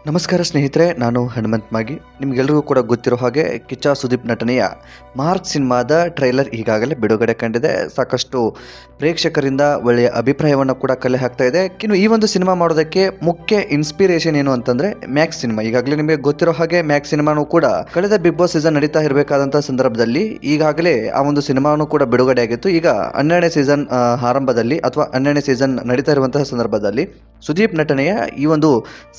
ನಮಸ್ಕಾರ ಸ್ನೇಹಿತರೆ, ನಾನು ಹನುಮಂತ್ ಮಾಗಿ. ನಿಮಗೆಲ್ಲರಿಗೂ ಕೂಡ ಗೊತ್ತಿರೋ ಹಾಗೆ ಕಿಚ್ಚ ಸುದೀಪ್ ನಟನೆಯ ಮಾರ್ಕ್ ಸಿನಿಮಾದ ಟ್ರೈಲರ್ ಈಗಾಗಲೇ ಬಿಡುಗಡೆ ಕಂಡಿದೆ. ಸಾಕಷ್ಟು ಪ್ರೇಕ್ಷಕರಿಂದ ಒಳ್ಳೆಯ ಅಭಿಪ್ರಾಯವನ್ನು ಕೂಡ ಕಲೆ ಹಾಕ್ತಾ ಇದೆ. ಇನ್ನು ಈ ಒಂದು ಸಿನಿಮಾ ಮಾಡೋದಕ್ಕೆ ಮುಖ್ಯ ಇನ್ಸ್ಪಿರೇಷನ್ ಏನು ಅಂತಂದ್ರೆ ಮ್ಯಾಕ್ಸ್ ಸಿನಿಮಾ. ಈಗಾಗಲೇ ನಿಮಗೆ ಗೊತ್ತಿರೋ ಹಾಗೆ ಮ್ಯಾಕ್ಸ್ ಸಿನಿಮಾನು ಕೂಡ ಕಳೆದ ಬಿಗ್ ಬಾಸ್ ಸೀಸನ್ ನಡೀತಾ ಇರಬೇಕಾದಂತಹ ಸಂದರ್ಭದಲ್ಲಿ ಈಗಾಗಲೇ ಆ ಒಂದು ಸಿನಿಮಾನು ಕೂಡ ಬಿಡುಗಡೆ ಆಗಿತ್ತು. ಈಗ 12ನೇ ಸೀಸನ್ ಆರಂಭದಲ್ಲಿ ಅಥವಾ 12ನೇ ಸೀಸನ್ ನಡೀತಾ ಇರುವಂತಹ ಸಂದರ್ಭದಲ್ಲಿ ಸುದೀಪ್ ನಟನೆಯ ಈ ಒಂದು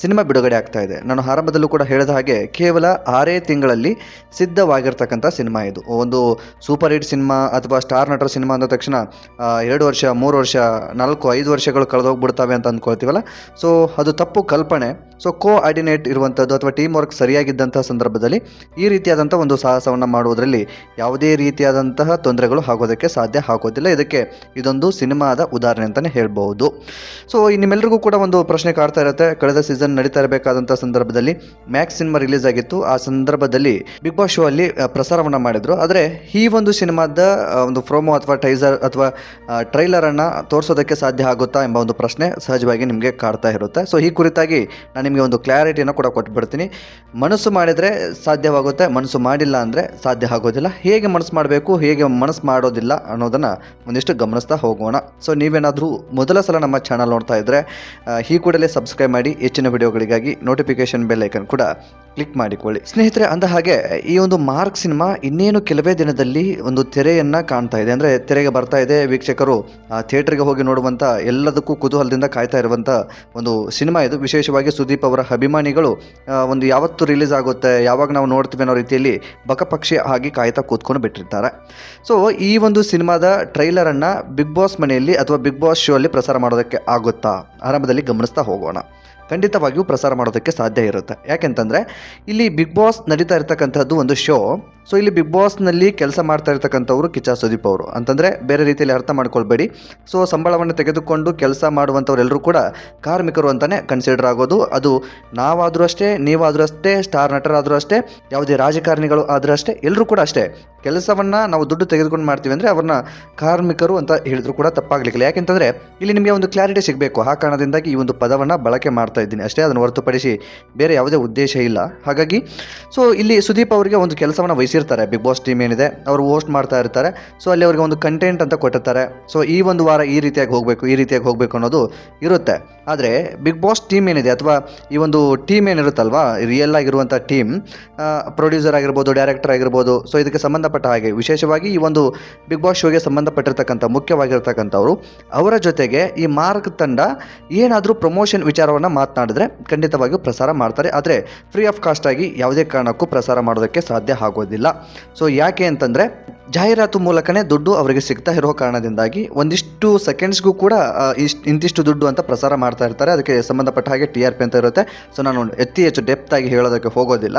ಸಿನಿಮಾ ಬಿಡುಗಡೆ ಆಗ್ತಾ ಇದೆ. ನಾನು ಆರಂಭದಲ್ಲೂ ಕೂಡ ಹೇಳಿದ ಹಾಗೆ ಕೇವಲ 6 ತಿಂಗಳಲ್ಲಿ ಸಿದ್ಧವಾಗಿರ್ತಕ್ಕಂಥ ಸಿನಿಮಾ ಇದು. ಒಂದು ಸೂಪರ್ ಹಿಟ್ ಸಿನಿಮಾ ಅಥವಾ ಸ್ಟಾರ್ ನಟರ ಸಿನಿಮಾ ಅಂದ ತಕ್ಷಣ 2 ವರ್ಷ 3 ವರ್ಷ 4 5 ವರ್ಷಗಳು ಕಳೆದೋಗ್ಬಿಡ್ತವೆ ಅಂತ ಅಂದ್ಕೊಳ್ತೀವಲ್ಲ. ಸೊ ಅದು ತಪ್ಪು ಕಲ್ಪನೆ. ಸೊ ಕೋಆರ್ಡಿನೇಟ್ ಇರುವಂಥದ್ದು ಅಥವಾ ಟೀಮ್ ವರ್ಕ್ ಸರಿಯಾಗಿದ್ದಂತಹ ಸಂದರ್ಭದಲ್ಲಿ ಈ ರೀತಿಯಾದಂಥ ಒಂದು ಸಾಹಸವನ್ನು ಮಾಡುವುದರಲ್ಲಿ ಯಾವುದೇ ರೀತಿಯಾದಂತಹ ತೊಂದರೆಗಳು ಆಗೋದಕ್ಕೆ ಸಾಧ್ಯ ಆಗೋದಿಲ್ಲ. ಇದಕ್ಕೆ ಇದೊಂದು ಸಿನಿಮಾದ ಉದಾಹರಣೆ ಅಂತಲೇ ಹೇಳ್ಬೋದು. ಸೊ ನಿಮ್ಮೆಲ್ಲರಿಗೂ ಕೂಡ ಒಂದು ಪ್ರಶ್ನೆ ಕಾಡ್ತಾ ಇರುತ್ತೆ. ಕಳೆದ ಸೀಸನ್ ನಡೀತಾ ಇರಬೇಕಾದಂಥ ಸಂದರ್ಭದಲ್ಲಿ ಮ್ಯಾಕ್ಸ್ ಸಿನಿಮಾ ರಿಲೀಸ್ ಆಗಿತ್ತು. ಆ ಸಂದರ್ಭದಲ್ಲಿ ಬಿಗ್ ಬಾಸ್ ಶೋ ಅಲ್ಲಿ ಪ್ರಸಾರವನ್ನು ಮಾಡಿದ್ರು. ಆದರೆ ಈ ಒಂದು ಸಿನಿಮಾದ ಒಂದು ಪ್ರೋಮೋ ಅಥವಾ ಟೈಸರ್ ಅಥವಾ ಟ್ರೈಲರನ್ನು ತೋರಿಸೋದಕ್ಕೆ ಸಾಧ್ಯ ಆಗುತ್ತಾ ಎಂಬ ಒಂದು ಪ್ರಶ್ನೆ ಸಹಜವಾಗಿ ನಿಮಗೆ ಕಾಡ್ತಾ ಇರುತ್ತೆ. ಸೊ ಈ ಕುರಿತಾಗಿ ನಾನು ನಿಮಗೆ ಒಂದು ಕ್ಲಾರಿಟಿಯನ್ನು ಕೂಡ ಕೊಟ್ಬಿಡ್ತೀನಿ. ಮನಸ್ಸು ಮಾಡಿದರೆ ಸಾಧ್ಯವಾಗುತ್ತೆ, ಮನಸ್ಸು ಮಾಡಿಲ್ಲ ಅಂದರೆ ಸಾಧ್ಯ ಆಗೋದಿಲ್ಲ. ಹೇಗೆ ಮನಸ್ಸು ಮಾಡಬೇಕು, ಹೇಗೆ ಮನಸ್ಸು ಮಾಡೋದಿಲ್ಲ ಅನ್ನೋದನ್ನು ಒಂದಿಷ್ಟು ಗಮನಿಸ್ತಾ ಹೋಗೋಣ. ಸೊ ನೀವೇನಾದರೂ ಮೊದಲ ಸಲ ನಮ್ಮ ಚಾನಲ್ ನೋಡ್ತಾ ಇದ್ದರೆ ಈ ಕೂಡಲೇ ಸಬ್ಸ್ಕ್ರೈಬ್ ಮಾಡಿ. ಹೆಚ್ಚಿನ ವಿಡಿಯೋಗಳಿಗಾಗಿ ನೋಟಿಫಿಕೇಶನ್ ಬೆಲ್ ಐಕನ್ ಕೂಡ ಕ್ಲಿಕ್ ಮಾಡಿಕೊಳ್ಳಿ. ಸ್ನೇಹಿತರೆ, ಅಂದ ಹಾಗೆ ಈ ಒಂದು ಮಾರ್ಕ್ ಸಿನಿಮಾ ಇನ್ನೇನು ಕೆಲವೇ ದಿನದಲ್ಲಿ ಒಂದು ತೆರೆಯನ್ನು ಕಾಣ್ತಾ ಇದೆ. ಅಂದರೆ ತೆರೆಗೆ ಬರ್ತಾ ಇದೆ. ವೀಕ್ಷಕರು ಥಿಯೇಟರ್ಗೆ ಹೋಗಿ ನೋಡುವಂಥ ಎಲ್ಲದಕ್ಕೂ ಕುತೂಹಲದಿಂದ ಕಾಯ್ತಾ ಇರುವಂಥ ಒಂದು ಸಿನಿಮಾ ಇದು. ವಿಶೇಷವಾಗಿ ಸುದೀಪ್ ಅವರ ಅಭಿಮಾನಿಗಳು ಒಂದು ಯಾವತ್ತು ರಿಲೀಸ್ ಆಗುತ್ತೆ, ಯಾವಾಗ ನಾವು ನೋಡ್ತೀವಿ ಅನ್ನೋ ರೀತಿಯಲ್ಲಿ ಬಕಪಕ್ಷಿ ಆಗಿ ಕಾಯ್ತಾ ಕೂತ್ಕೊಂಡು ಬಿಟ್ಟಿರ್ತಾರೆ. ಸೊ ಈ ಒಂದು ಸಿನಿಮಾದ ಟ್ರೈಲರನ್ನು ಬಿಗ್ ಬಾಸ್ ಮನೆಯಲ್ಲಿ ಅಥವಾ ಬಿಗ್ ಬಾಸ್ ಶೋ ಅಲ್ಲಿ ಪ್ರಸಾರ ಮಾಡೋದಕ್ಕೆ ಆಗುತ್ತಾ? ಆರಂಭದಲ್ಲಿ ಗಮನಿಸ್ತಾ ಹೋಗೋಣ. ಖಂಡಿತವಾಗಿಯೂ ಪ್ರಸಾರ ಮಾಡೋದಕ್ಕೆ ಸಾಧ್ಯ ಇರುತ್ತೆ. ಯಾಕೆಂತಂದರೆ ಇಲ್ಲಿ ಬಿಗ್ ಬಾಸ್ ನಡೀತಾ ಇರ್ತಕ್ಕಂಥದ್ದು ಒಂದು ಶೋ. ಸೊ ಇಲ್ಲಿ ಬಿಗ್ ಬಾಸ್ನಲ್ಲಿ ಕೆಲಸ ಮಾಡ್ತಾ ಇರ್ತಕ್ಕಂಥವ್ರು ಕಿಚ್ಚ ಸುದೀಪ್ ಅವರು ಅಂತಂದರೆ ಬೇರೆ ರೀತಿಯಲ್ಲಿ ಅರ್ಥ ಮಾಡ್ಕೊಳ್ಬೇಡಿ. ಸೊ ಸಂಬಳವನ್ನು ತೆಗೆದುಕೊಂಡು ಕೆಲಸ ಮಾಡುವಂಥವ್ರೆಲ್ಲರೂ ಕೂಡ ಕಾರ್ಮಿಕರು ಅಂತಲೇ ಕನ್ಸಿಡರ್ ಆಗೋದು. ಅದು ನಾವಾದರೂ ಅಷ್ಟೇ, ನೀವಾದರೂ ಅಷ್ಟೇ, ಸ್ಟಾರ್ ನಟರಾದರೂ ಅಷ್ಟೇ, ಯಾವುದೇ ರಾಜಕಾರಣಿಗಳು ಆದರೂ ಅಷ್ಟೇ, ಎಲ್ಲರೂ ಕೂಡ ಅಷ್ಟೇ. ಕೆಲಸವನ್ನು ನಾವು ದುಡ್ಡು ತೆಗೆದುಕೊಂಡು ಮಾಡ್ತೀವಿ ಅಂದರೆ ಅವ್ರನ್ನ ಕಾರ್ಮಿಕರು ಅಂತ ಹೇಳಿದ್ರು ಕೂಡ ತಪ್ಪಾಗಲಿಕ್ಕಿಲ್ಲ. ಯಾಕೆಂತಂದರೆ ಇಲ್ಲಿ ನಿಮಗೆ ಒಂದು ಕ್ಲಾರಿಟಿ ಸಿಗಬೇಕು. ಆ ಕಾರಣದಿಂದಾಗಿ ಈ ಒಂದು ಪದವನ್ನು ಬಳಕೆ ಮಾಡ್ತಾ ಇದ್ದೀನಿ ಅಷ್ಟೇ, ಅದನ್ನು ಹೊರತುಪಡಿಸಿ ಬೇರೆ ಯಾವುದೇ ಉದ್ದೇಶ ಇಲ್ಲ. ಹಾಗಾಗಿ ಸೊ ಇಲ್ಲಿ ಸುದೀಪ್ ಅವರಿಗೆ ಒಂದು ಕೆಲಸವನ್ನು ವಹಿಸಿರ್ತಾರೆ. ಬಿಗ್ ಬಾಸ್ ಟೀಮ್ ಏನಿದೆ ಅವರು ಹೋಸ್ಟ್ ಮಾಡ್ತಾ ಇರ್ತಾರೆ. ಸೊ ಅಲ್ಲಿ ಅವರಿಗೆ ಒಂದು ಕಂಟೆಂಟ್ ಅಂತ ಕೊಟ್ಟಿರ್ತಾರೆ. ಸೊ ಈ ಒಂದು ವಾರ ಈ ರೀತಿಯಾಗಿ ಹೋಗಬೇಕು ಅನ್ನೋದು ಇರುತ್ತೆ. ಆದರೆ ಬಿಗ್ ಬಾಸ್ ಟೀಮ್ ಏನಿದೆ ಅಥವಾ ಈ ಒಂದು ಟೀಮ್ ಏನಿರುತ್ತಲ್ವಾ, ರಿಯಲ್ ಆಗಿರುವಂಥ ಟೀಮ್, ಪ್ರೊಡ್ಯೂಸರ್ ಆಗಿರ್ಬೋದು, ಡೈರೆಕ್ಟರ್ ಆಗಿರ್ಬೋದು, ಸೊ ಇದಕ್ಕೆ ಸಂಬಂಧಪಟ್ಟ ಹಾಗೆ ವಿಶೇಷವಾಗಿ ಈ ಒಂದು ಬಿಗ್ ಬಾಸ್ ಶೋಗೆ ಸಂಬಂಧಪಟ್ಟಿರ್ತಕ್ಕಂಥ ಮುಖ್ಯವಾಗಿರ್ತಕ್ಕಂಥವ್ರು ಅವರ ಜೊತೆಗೆ ಈ ಮಾರ್ಕ್ ತಂಡ ಏನಾದರೂ ಪ್ರಮೋಷನ್ ವಿಚಾರವನ್ನು ಮಾತನಾಡಿದ್ರೆ ಖಂಡಿತವಾಗಿಯೂ ಪ್ರಸಾರ ಮಾಡ್ತಾರೆ. ಆದರೆ ಫ್ರೀ ಆಫ್ ಕಾಸ್ಟ್ ಆಗಿ ಯಾವುದೇ ಕಾರಣಕ್ಕೂ ಪ್ರಸಾರ ಮಾಡೋದಕ್ಕೆ ಸಾಧ್ಯ ಆಗೋದಿಲ್ಲ. ಸೊ ಯಾಕೆ ಅಂತಂದರೆ ಜಾಹೀರಾತು ಮೂಲಕನೇ ದುಡ್ಡು ಅವರಿಗೆ ಸಿಗ್ತಾ ಇರೋ ಕಾರಣದಿಂದಾಗಿ ಒಂದಿಷ್ಟು ಸೆಕೆಂಡ್ಸ್ಗೂ ಕೂಡ ಇಂತಿಷ್ಟು ದುಡ್ಡು ಅಂತ ಪ್ರಸಾರ ಮಾಡ್ತಾ ಇರ್ತಾರೆ. ಅದಕ್ಕೆ ಸಂಬಂಧಪಟ್ಟ ಹಾಗೆ TRP ಅಂತ ಇರುತ್ತೆ. ಸೊ ನಾನು ಹೆಚ್ಚು ಡೆಪ್ತ್ ಆಗಿ ಹೇಳೋದಕ್ಕೆ ಹೋಗೋದಿಲ್ಲ.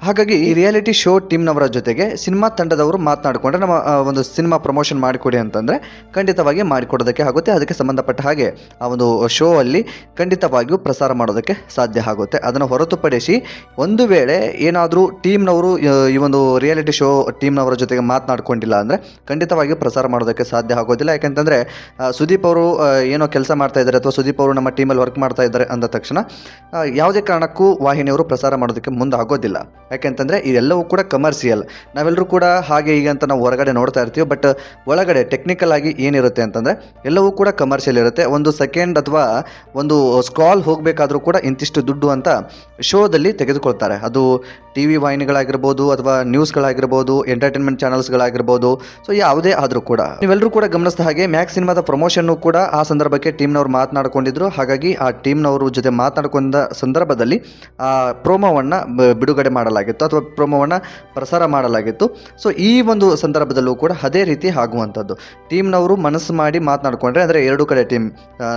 ಹಾಗಾಗಿ ಈ ರಿಯಾಲಿಟಿ ಶೋ ಟೀಮ್ನವರ ಜೊತೆಗೆ ಸಿನಿಮಾ ತಂಡದವರು ಮಾತನಾಡಿಕೊಂಡ್ರೆ ನಮ್ಮ ಒಂದು ಸಿನಿಮಾ ಪ್ರಮೋಷನ್ ಮಾಡಿಕೊಡಿ ಅಂತಂದರೆ ಖಂಡಿತವಾಗಿ ಮಾಡಿಕೊಡೋದಕ್ಕೆ ಆಗುತ್ತೆ. ಅದಕ್ಕೆ ಸಂಬಂಧಪಟ್ಟ ಹಾಗೆ ಆ ಒಂದು ಶೋ ಅಲ್ಲಿ ಖಂಡಿತವಾಗಿಯೂ ಪ್ರಸಾರ ಮಾಡೋದಕ್ಕೆ ಸಾಧ್ಯ ಆಗುತ್ತೆ. ಅದನ್ನು ಹೊರತುಪಡಿಸಿ ಒಂದು ವೇಳೆ ಏನಾದರೂ ಟೀಮ್ನವರು ಈ ಒಂದು ರಿಯಾಲಿಟಿ ಶೋ ಟೀಮ್ನವರ ಜೊತೆಗೆ ಮಾತನಾಡ್ಕೊಂಡಿಲ್ಲ ಅಂದರೆ ಖಂಡಿತವಾಗಿಯೂ ಪ್ರಸಾರ ಮಾಡೋದಕ್ಕೆ ಸಾಧ್ಯ ಆಗೋದಿಲ್ಲ. ಯಾಕೆಂತಂದರೆ ಸುದೀಪ್ ಅವರು ಏನೋ ಕೆಲಸ ಮಾಡ್ತಾ ಇದ್ದಾರೆ ಅಥವಾ ಸುದೀಪ್ ಅವರು ನಮ್ಮ ಟೀಮಲ್ಲಿ ವರ್ಕ್ ಮಾಡ್ತಾ ಇದ್ದಾರೆ ಅಂದ ತಕ್ಷಣ ಯಾವುದೇ ಕಾರಣಕ್ಕೂ ವಾಹಿನಿಯವರು ಪ್ರಸಾರ ಮಾಡೋದಕ್ಕೆ ಮುಂದೆ ಆಗೋದಿಲ್ಲ. ಯಾಕೆಂತಂದರೆ ಇದೆಲ್ಲವೂ ಕೂಡ ಕಮರ್ಷಿಯಲ್. ನಾವೆಲ್ಲರೂ ಕೂಡ ಹಾಗೆ ಹೀಗೆ ಅಂತ ನಾವು ಹೊರಗಡೆ ನೋಡ್ತಾ ಇರ್ತೀವಿ. ಬಟ್ ಒಳಗಡೆ ಟೆಕ್ನಿಕಲ್ ಆಗಿ ಏನಿರುತ್ತೆ ಅಂತಂದರೆ ಎಲ್ಲವೂ ಕೂಡ ಕಮರ್ಷಿಯಲ್ ಇರುತ್ತೆ. ಒಂದು ಸೆಕೆಂಡ್ ಅಥವಾ ಒಂದು ಸ್ಕ್ರಾಲ್ ಹೋಗಬೇಕಾದ್ರೂ ಕೂಡ ಇಂತಿಷ್ಟು ದುಡ್ಡು ಅಂತ ಶೋದಲ್ಲಿ ತೆಗೆದುಕೊಳ್ತಾರೆ. ಅದು TV ವಾಹಿನಿಗಳಾಗಿರ್ಬೋದು ಅಥವಾ ನ್ಯೂಸ್ಗಳಾಗಿರ್ಬೋದು, ಎಂಟರ್ಟೈನ್ಮೆಂಟ್ ಚಾನಲ್ಸ್ಗಳಾಗಿರ್ಬೋದು. ಸೊ ಯಾವುದೇ ಆದರೂ ಕೂಡ ನೀವೆಲ್ಲರೂ ಕೂಡ ಗಮನಿಸಿದ ಹಾಗೆ ಮ್ಯಾಕ್ಸ್ ಸಿನಿಮಾದ ಪ್ರಮೋಷನ್ನು ಕೂಡ ಆ ಸಂದರ್ಭಕ್ಕೆ ಟೀಮ್ನವರು ಮಾತನಾಡಿಕೊಂಡಿದ್ರು. ಹಾಗಾಗಿ ಆ ಟೀಮ್ನವರು ಜೊತೆ ಮಾತನಾಡಿಕೊಂಡ ಸಂದರ್ಭದಲ್ಲಿ ಆ ಪ್ರೋಮೋವನ್ನು ಬಿಡುಗಡೆ ಮಾಡಲಾಗಿತ್ತು ಅಥವಾ ಪ್ರೋಮೋವನ್ನು ಪ್ರಸಾರ ಮಾಡಲಾಗಿತ್ತು. ಸೊ ಈ ಒಂದು ಸಂದರ್ಭದಲ್ಲೂ ಕೂಡ ಅದೇ ರೀತಿ ಆಗುವಂಥದ್ದು. ಟೀಮ್ನವರು ಮನಸ್ಸು ಮಾಡಿ ಮಾತನಾಡಿಕೊಂಡ್ರೆ ಅಂದರೆ ಎರಡೂ ಕಡೆ ಟೀಮ್,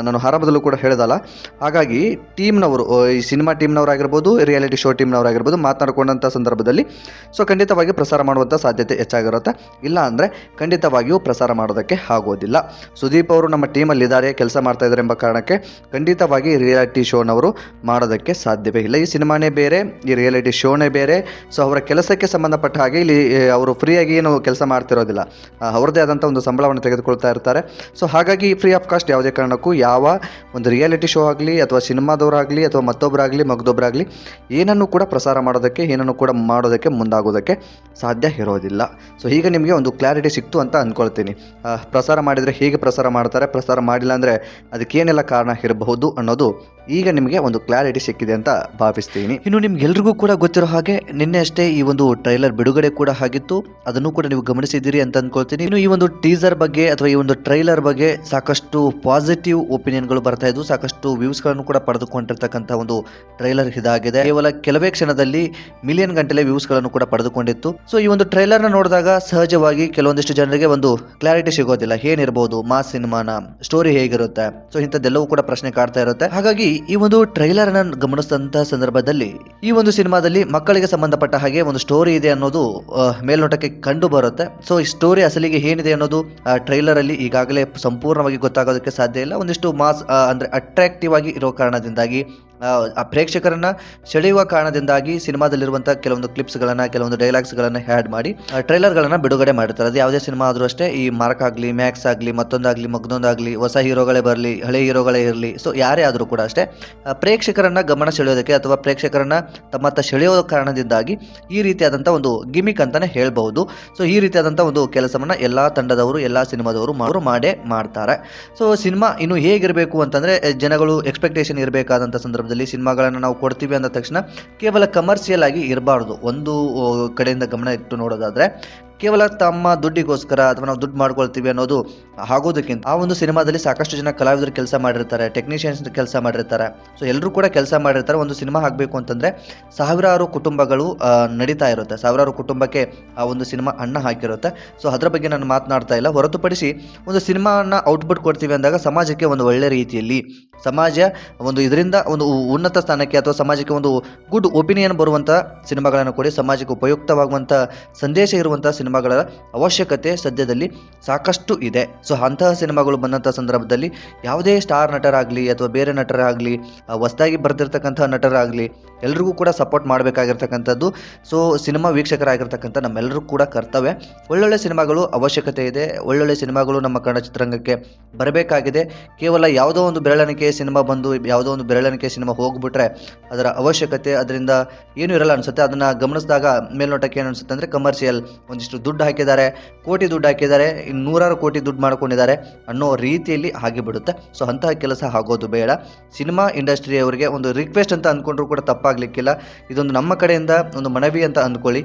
ನಾನು ಆರಂಭದಲ್ಲೂ ಕೂಡ ಹೇಳಿದಲ್ಲ. ಹಾಗಾಗಿ ಟೀಮ್ನವರು, ಈ ಸಿನಿಮಾ ಟೀಮ್ನವರಾಗಿರ್ಬೋದು, ರಿಯಾಲಿಟಿ ಶೋ ಟೀಮ್ನವರಾಗಿರ್ಬೋದು ಮಾತನಾಡಿಕೊಂಡಂಥ ಸಂದರ್ಭದಲ್ಲಿ ಸೊ ಖಂಡಿತವಾಗಿ ಪ್ರಸಾರ ಮಾಡುವಂಥ ಸಾಧ್ಯತೆ ಹೆಚ್ಚಾಗಿರುತ್ತೆ. ಇಲ್ಲ ಅಂದರೆ ಖಂಡಿತವಾಗಿಯೂ ಪ್ರಸಾರ ಮಾಡೋದಕ್ಕೆ ಆಗೋದಿಲ್ಲ. ಸುದೀಪ್ ಅವರು ನಮ್ಮ ಟೀಮಲ್ಲಿ ಇದ್ದಾರೆ, ಕೆಲಸ ಮಾಡ್ತಾ ಇದ್ದಾರೆ ಎಂಬ ಕಾರಣಕ್ಕೆ ಖಂಡಿತವಾಗಿ ರಿಯಾಲಿಟಿ ಶೋನವರು ಮಾಡೋದಕ್ಕೆ ಸಾಧ್ಯವೇ ಇಲ್ಲ. ಈ ಸಿನಿಮಾನೇ ಬೇರೆ, ಈ ರಿಯಾಲಿಟಿ ಶೋನೇ ಬೇರೆ. ಸೊ ಅವರ ಕೆಲಸಕ್ಕೆ ಸಂಬಂಧಪಟ್ಟ ಹಾಗೆ ಇಲ್ಲಿ ಅವರು ಫ್ರೀಯಾಗಿ ಏನು ಕೆಲಸ ಮಾಡ್ತಿರೋದಿಲ್ಲ, ಅವ್ರದ್ದೇ ಆದಂಥ ಒಂದು ಸಂಬಳವನ್ನು ತೆಗೆದುಕೊಳ್ತಾ ಇರ್ತಾರೆ. ಸೊ ಹಾಗಾಗಿ ಫ್ರೀ ಆಫ್ ಕಾಸ್ಟ್ ಯಾವುದೇ ಕಾರಣಕ್ಕೂ ಯಾವ ಒಂದು ರಿಯಾಲಿಟಿ ಶೋ ಆಗಲಿ ಅಥವಾ ಸಿನಿಮಾದವರು ಅವರಾಗಲಿ ಅಥವಾ ಮತ್ತೊಬ್ಬರಾಗಲಿ ಮಗದೊಬ್ಬರಾಗಲಿ ಏನನ್ನು ಕೂಡ ಪ್ರಸಾರ ಮಾಡೋದಕ್ಕೆ ಏನನ್ನು ಕೂಡ ಮಾಡೋದಕ್ಕೆ ಮುಂದಾಗೋದಕ್ಕೆ ಸಾಧ್ಯ ಇರೋದಿಲ್ಲ. ಸೊ ಈಗ ನಿಮಗೆ ಒಂದು ಕ್ಲಾರಿಟಿ ಸಿಕ್ತು ಅಂತ ಅಂದ್ಕೊಳ್ತೀನಿ. ಪ್ರಸಾರ ಮಾಡಿದರೆ ಹೇಗೆ ಪ್ರಸಾರ ಮಾಡ್ತಾರೆ, ಪ್ರಸಾರ ಮಾಡಿಲ್ಲ ಅಂದರೆ ಅದಕ್ಕೇನೆಲ್ಲ ಕಾರಣ ಇರಬಹುದು ಅನ್ನೋದು ಈಗ ನಿಮಗೆ ಒಂದು ಕ್ಲಾರಿಟಿ ಸಿಕ್ಕಿದೆ ಅಂತ ಭಾವಿಸ್ತೀನಿ. ಇನ್ನು ನಿಮ್ಗೆಲ್ರಿಗೂ ಕೂಡ ಗೊತ್ತಿರೋ ಹಾಗೆ ನಿನ್ನೆ ಅಷ್ಟೇ ಈ ಒಂದು ಟ್ರೈಲರ್ ಬಿಡುಗಡೆ ಕೂಡ ಆಗಿತ್ತು, ಅದನ್ನು ಕೂಡ ನೀವು ಗಮನಿಸಿದ್ದೀರಿ ಅಂತ ಅಂದ್ಕೊಳ್ತೀನಿ. ಇನ್ನು ಈ ಒಂದು ಟೀಸರ್ ಬಗ್ಗೆ ಅಥವಾ ಈ ಒಂದು ಟ್ರೈಲರ್ ಬಗ್ಗೆ ಸಾಕಷ್ಟು ಪಾಸಿಟಿವ್ ಒಪಿನಿಯನ್ಗಳು ಬರ್ತಾ ಇದ್ವು, ಸಾಕಷ್ಟು ವ್ಯೂಸ್ಗಳನ್ನು ಕೂಡ ಪಡೆದುಕೊಂಡಿರ್ತಕ್ಕಂಥ ಒಂದು ಟ್ರೈಲರ್ ಇದಾಗಿದೆ. ಕೇವಲ ಕೆಲವೇ ಕ್ಷಣದಲ್ಲಿ ಮಿಲಿಯನ್ ಗಂಟಲೆ ವ್ಯೂಸ್ಗಳನ್ನು ಕೂಡ ಪಡೆದುಕೊಂಡಿತ್ತು. ಸೊ ಈ ಒಂದು ಟ್ರೈಲರ್ನ ನೋಡಿದಾಗ ಸಹಜವಾಗಿ ಕೆಲವೊಂದಿಷ್ಟು ಜನರಿಗೆ ಒಂದು ಕ್ಲಾರಿಟಿ ಸಿಗೋದಿಲ್ಲ, ಏನಿರಬಹುದು ಮಾಸ್ ಸಿನಿಮಾನ, ಸ್ಟೋರಿ ಹೇಗಿರುತ್ತೆ, ಸೊ ಇಂಥದ್ದೆಲ್ಲವೂ ಕೂಡ ಪ್ರಶ್ನೆ ಕಾಡ್ತಾ ಇರುತ್ತೆ. ಹಾಗಾಗಿ ಈ ಒಂದು ಟ್ರೈಲರ್ ಅನ್ನು ಗಮನಿಸಿದಂತಹ ಸಂದರ್ಭದಲ್ಲಿ ಈ ಒಂದು ಸಿನಿಮಾದಲ್ಲಿ ಮಕ್ಕಳಿಗೆ ಸಂಬಂಧಪಟ್ಟ ಹಾಗೆ ಒಂದು ಸ್ಟೋರಿ ಇದೆ ಅನ್ನೋದು ಮೇಲ್ನೋಟಕ್ಕೆ ಕಂಡು ಬರುತ್ತೆ. ಸೊ ಈ ಸ್ಟೋರಿ ಅಸಲಿಗೆ ಏನಿದೆ ಅನ್ನೋದು ಟ್ರೈಲರ್ ಅಲ್ಲಿ ಈಗಾಗಲೇ ಸಂಪೂರ್ಣವಾಗಿ ಗೊತ್ತಾಗೋದಕ್ಕೆ ಸಾಧ್ಯ ಇಲ್ಲ. ಒಂದಿಷ್ಟು ಮಾಸ್ ಅಂದ್ರೆ ಅಟ್ರಾಕ್ಟಿವ್ ಆಗಿ ಇರೋ ಕಾರಣದಿಂದಾಗಿ ಆ ಪ್ರೇಕ್ಷಕರನ್ನ ಸೆಳೆಯುವ ಕಾರಣದಿಂದಾಗಿ ಸಿನಿಮಾದಲ್ಲಿರುವಂತಹ ಕೆಲವೊಂದು ಕ್ಲಿಪ್ಸ್ಗಳನ್ನ, ಕೆಲವೊಂದು ಡೈಲಾಗ್ಸ್ಗಳನ್ನ ಆ್ಯಡ್ ಮಾಡಿ ಟ್ರೈಲರ್ಗಳನ್ನ ಬಿಡುಗಡೆ ಮಾಡಿರ್ತಾರೆ. ಅದು ಯಾವುದೇ ಸಿನಿಮಾ ಆದರೂ ಅಷ್ಟೇ, ಈ ಮಾರ್ಕ್ ಆಗಲಿ, ಮ್ಯಾಕ್ಸ್ ಆಗಲಿ, ಮತ್ತೊಂದಾಗಲಿ, ಮಗದೊಂದಾಗಲಿ, ಹೊಸ ಹೀರೋಗಳೇ ಬರಲಿ, ಹಳೆ ಹೀರೋಗಳೇ ಇರಲಿ, ಸೊ ಯಾರೇ ಆದರೂ ಕೂಡ ಅಷ್ಟೇ ಪ್ರೇಕ್ಷಕರನ್ನ ಗಮನ ಸೆಳೆಯೋದಕ್ಕೆ ಅಥವಾ ಪ್ರೇಕ್ಷಕರನ್ನ ತಮ್ಮತ್ತ ಸೆಳೆಯೋ ಕಾರಣದಿಂದಾಗಿ ಈ ರೀತಿಯಾದಂಥ ಒಂದು ಗಿಮಿಕ್ ಅಂತಾನೆ ಹೇಳ್ಬಹುದು. ಸೊ ಈ ರೀತಿಯಾದಂಥ ಒಂದು ಕೆಲಸವನ್ನ ಎಲ್ಲಾ ತಂಡದವರು, ಎಲ್ಲಾ ಸಿನಿಮಾದವರು ಮಾಡೇ ಮಾಡ್ತಾರೆ. ಸೊ ಸಿನಿಮಾ ಇನ್ನು ಹೇಗಿರಬೇಕು ಅಂತಂದ್ರೆ ಜನಗಳು ಎಕ್ಸ್ಪೆಕ್ಟೇಷನ್ ಇರಬೇಕಾದಂಥ ಸಂದರ್ಭ ಸಿನಿಮಾಗಳನ್ನು ನಾವು ಕೊಡ್ತೀವಿ ಅಂದ ತಕ್ಷಣ ಕೇವಲ ಕಮರ್ಷಿಯಲ್ ಆಗಿ ಇರಬಾರ್ದು. ಒಂದು ಕಡೆಯಿಂದ ಗಮನ ಇಟ್ಟು ನೋಡೋದಾದ್ರೆ ಕೇವಲ ತಮ್ಮ ದುಡ್ಡಿಗೋಸ್ಕರ ಅಥವಾ ನಾವು ದುಡ್ಡು ಮಾಡ್ಕೊಳ್ತೀವಿ ಅನ್ನೋದು ಆಗೋದಕ್ಕಿಂತ ಆ ಒಂದು ಸಿನಿಮಾದಲ್ಲಿ ಸಾಕಷ್ಟು ಜನ ಕಲಾವಿದರು ಕೆಲಸ ಮಾಡಿರ್ತಾರೆ, ಟೆಕ್ನಿಷಿಯನ್ಸ್ ಕೆಲಸ ಮಾಡಿರ್ತಾರೆ. ಸೊ ಎಲ್ಲರೂ ಕೂಡ ಕೆಲಸ ಮಾಡಿರ್ತಾರೆ. ಒಂದು ಸಿನಿಮಾ ಆಗಬೇಕು ಅಂತಂದ್ರೆ ಸಾವಿರಾರು ಕುಟುಂಬಗಳು ನಡೀತಾ ಇರುತ್ತೆ, ಸಾವಿರಾರು ಕುಟುಂಬಕ್ಕೆ ಆ ಒಂದು ಸಿನಿಮಾ ಅನ್ನ ಹಾಕಿರುತ್ತೆ. ಸೊ ಅದರ ಬಗ್ಗೆ ನಾನು ಮಾತನಾಡ್ತಾ ಇಲ್ಲ. ಹೊರತುಪಡಿಸಿ ಒಂದು ಸಿನಿಮಾನ ಔಟ್ಪುಟ್ ಕೊಡ್ತೀವಿ ಅಂದಾಗ ಸಮಾಜಕ್ಕೆ ಒಂದು ಒಳ್ಳೆ ರೀತಿಯಲ್ಲಿ, ಸಮಾಜ ಒಂದು ಇದರಿಂದ ಒಂದು ಉನ್ನತ ಸ್ಥಾನಕ್ಕೆ ಅಥವಾ ಸಮಾಜಕ್ಕೆ ಒಂದು ಗುಡ್ ಒಪಿನಿಯನ್ ಬರುವಂಥ ಸಿನಿಮಾಗಳನ್ನು ಕೊಡಿ. ಸಮಾಜಕ್ಕೆ ಉಪಯುಕ್ತವಾಗುವಂಥ ಸಂದೇಶ ಇರುವಂಥ ಸಿನಿಮಾಗಳ ಅವಶ್ಯಕತೆ ಸದ್ಯದಲ್ಲಿ ಸಾಕಷ್ಟು ಇದೆ. ಸೊ ಅಂತಹ ಸಿನಿಮಾಗಳು ಬಂದಂಥ ಸಂದರ್ಭದಲ್ಲಿ ಯಾವುದೇ ಸ್ಟಾರ್ ನಟರಾಗಲಿ ಅಥವಾ ಬೇರೆ ನಟರಾಗಲಿ, ಹೊಸದಾಗಿ ಬರ್ತಿರ್ತಕ್ಕಂಥ ನಟರಾಗಲಿ, ಎಲ್ರಿಗೂ ಕೂಡ ಸಪೋರ್ಟ್ ಮಾಡಬೇಕಾಗಿರ್ತಕ್ಕಂಥದ್ದು ಸೊ ಸಿನಿಮಾ ವೀಕ್ಷಕರಾಗಿರ್ತಕ್ಕಂಥ ನಮ್ಮೆಲ್ಲರೂ ಕೂಡ ಕರ್ತವ್ಯ. ಒಳ್ಳೊಳ್ಳೆ ಸಿನಿಮಾಗಳು ಅವಶ್ಯಕತೆ ಇದೆ, ಒಳ್ಳೊಳ್ಳೆ ಸಿನಿಮಾಗಳು ನಮ್ಮ ಕನ್ನಡ ಚಿತ್ರರಂಗಕ್ಕೆ ಬರಬೇಕಾಗಿದೆ. ಕೇವಲ ಯಾವುದೋ ಒಂದು ಬೆರಳೆಣಿಕೆ ಸಿನಿಮಾ ಬಂದು ಯಾವುದೋ ಒಂದು ಬೆರಳೆಣಿಕೆ ಸಿನಿಮಾ ಹೋಗ್ಬಿಟ್ರೆ ಅದರ ಅವಶ್ಯಕತೆ ಅದರಿಂದ ಏನೂ ಇರಲ್ಲ ಅನಿಸುತ್ತೆ. ಅದನ್ನು ಗಮನಿಸಿದಾಗ ಮೇಲ್ನೋಟಕ್ಕೆ ಏನು ಅನಿಸುತ್ತೆ ಅಂದರೆ ಕಮರ್ಷಿಯಲ್, ಒಂದಿಷ್ಟು ದುಡ್ಡು ಹಾಕಿದ್ದಾರೆ, ಕೋಟಿ ದುಡ್ಡು ಹಾಕಿದ್ದಾರೆ, ಇನ್ನು ನೂರಾರು ಕೋಟಿ ದುಡ್ಡು ಮಾಡ್ಕೊಂಡಿದ್ದಾರೆ ಅನ್ನೋ ರೀತಿಯಲ್ಲಿ ಆಗಿಬಿಡುತ್ತೆ. ಸೊ ಅಂತಹ ಕೆಲಸ ಆಗೋದು ಬೇಡ. ಸಿನಿಮಾ ಇಂಡಸ್ಟ್ರಿಯವರಿಗೆ ಒಂದು ರಿಕ್ವೆಸ್ಟ್ ಅಂತ ಅಂದ್ಕೊಂಡ್ರು ಕೂಡ ತಪ್ಪಾಗಲಿಕ್ಕಿಲ್ಲ. ಇದೊಂದು ನಮ್ಮ ಕಡೆಯಿಂದ ಒಂದು ಮನವಿ ಅಂತ ಅಂದ್ಕೊಳ್ಳಿ.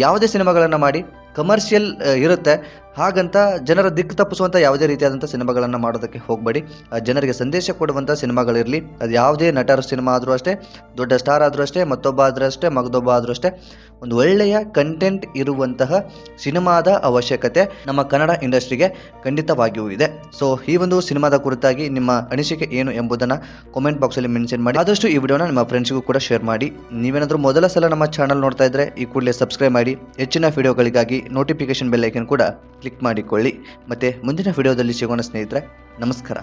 ಯಾವುದೇ ಸಿನಿಮಾಗಳನ್ನು ಮಾಡಿ ಕಮರ್ಷಿಯಲ್ ಇರುತ್ತೆ, ಹಾಗಂತ ಜನರ ದಿಕ್ಕು ತಪ್ಪಿಸುವಂಥ ಯಾವುದೇ ರೀತಿಯಾದಂಥ ಸಿನಿಮಾಗಳನ್ನು ಮಾಡೋದಕ್ಕೆ ಹೋಗಬೇಡಿ. ಜನರಿಗೆ ಸಂದೇಶ ಕೊಡುವಂಥ ಸಿನಿಮಾಗಳಿರಲಿ. ಅದು ಯಾವುದೇ ನಟರ ಸಿನಿಮಾ ಆದರೂ ಅಷ್ಟೇ, ದೊಡ್ಡ ಸ್ಟಾರ್ ಆದರೂ ಅಷ್ಟೇ, ಮತ್ತೊಬ್ಬ ಆದರೂ ಅಷ್ಟೇ, ಮಗದೊಬ್ಬ ಆದರೂ ಅಷ್ಟೇ, ಒಂದು ಒಳ್ಳೆಯ ಕಂಟೆಂಟ್ ಇರುವಂತಹ ಸಿನಿಮಾದ ಅವಶ್ಯಕತೆ ನಮ್ಮ ಕನ್ನಡ ಇಂಡಸ್ಟ್ರಿಗೆ ಖಂಡಿತವಾಗಿಯೂ ಇದೆ. ಸೊ ಈ ಒಂದು ಸಿನಿಮಾದ ಕುರಿತಾಗಿ ನಿಮ್ಮ ಅನಿಸಿಕೆ ಏನು ಎಂಬುದನ್ನು ಕಾಮೆಂಟ್ ಬಾಕ್ಸಲ್ಲಿ ಮೆನ್ಷನ್ ಮಾಡಿ. ಆದಷ್ಟು ಈ ವಿಡಿಯೋನ ನಿಮ್ಮ ಫ್ರೆಂಡ್ಸ್ಗೂ ಕೂಡ ಶೇರ್ ಮಾಡಿ. ನೀವೇನಾದರೂ ಮೊದಲ ಸಲ ನಮ್ಮ ಚಾನಲ್ ನೋಡ್ತಾ ಇದ್ದರೆ ಈ ಕೂಡಲೇ ಸಬ್ಸ್ಕ್ರೈಬ್ ಮಾಡಿ. ಹೆಚ್ಚಿನ ವಿಡಿಯೋಗಳಿಗಾಗಿ ನೋಟಿಫಿಕೇಶನ್ ಬೆಲ್ ಐಕನ್ ಕೂಡ ಕ್ಲಿಕ್ ಮಾಡಿಕೊಳ್ಳಿ. ಮತ್ತು ಮುಂದಿನ ವಿಡಿಯೋದಲ್ಲಿ ಸಿಗೋಣ ಸ್ನೇಹಿತರೆ. ನಮಸ್ಕಾರ.